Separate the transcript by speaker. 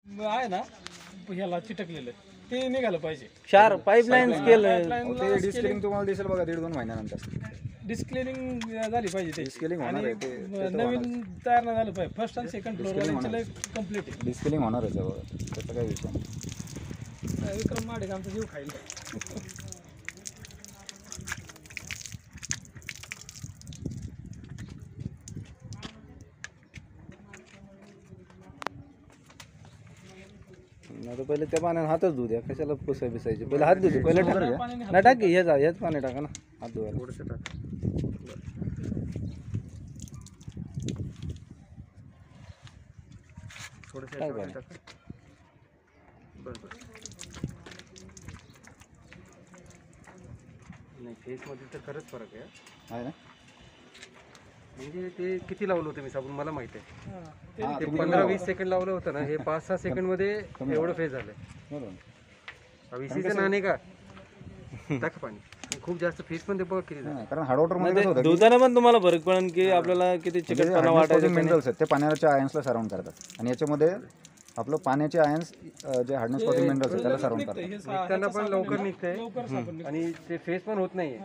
Speaker 1: आहे ना ह्याला चिटकलेलं ते निघालं पाहिजे.
Speaker 2: 4 पाईपलाईन केलं.
Speaker 3: ते डिस्केलिंग तुम्हाला दिसेल बघा 1.5-2 महिन्यानंतर
Speaker 1: डिस्क्लिनिंग झाली पाहिजे त्याची.
Speaker 3: डिस्केलिंग होणार आहे ते
Speaker 1: नवीन तयार नाही झालं पाहिजे. फर्स्ट आणि सेकंड फ्लोअर कम्प्लीट आहे.
Speaker 3: डिस्केलिंग होणार आहे बघा त्याचा काही विषय नाही.
Speaker 1: विक्रम माडे आमचा जीव खाईल.
Speaker 2: आता पहिले त्या पाण्याने हातच धुऊ द्या, कशाला पुसाय बिसायचे. पहिले हात धुते पहिले नाही टाक की हेच पाणी टाका ना हात धुवायला.
Speaker 4: थोडंसं टाक. थोडंसं
Speaker 2: काय
Speaker 4: याच्यामध्ये
Speaker 2: बरं.
Speaker 4: टाक. बरं नाही फेसमध्ये तर खरंच फरक आहे.
Speaker 3: आहे ना
Speaker 4: म्हणजे ते किती लावलं होतं मी साबण मला माहिती आहे.
Speaker 1: हां.
Speaker 3: हां,
Speaker 4: ते
Speaker 3: तुम्ही
Speaker 4: 15-20 सेकंड लावलं होतं ना, हे 5-6 सेकंडमध्ये एवढं फेस झालंय.
Speaker 3: बरोबर.
Speaker 4: VCचं नाणे का टाक पाणी. खूप जास्त फेस पण ते बघ किती झालं.
Speaker 3: हां, कारण हार्ड वॉटर मध्ये कसं होतं की
Speaker 2: धुताना पण तुम्हाला फरक पडेल की आपल्याला किती चिकटपणा वाटायचा.
Speaker 3: मिनरल्स आहेत ते पाण्याच्या आयन्सला सराउंड करतात आणि याच्यामध्ये आपलं पाण्याचे आयन्स जे हार्डनेस कॉटिंग मिनरल्स आहेत त्याला सराउंड करतात.
Speaker 1: हे
Speaker 4: त्यांना पण लवकर निघतंय
Speaker 1: लवकर सापडलं.
Speaker 4: आणि ते फेस पण होत नाहीये.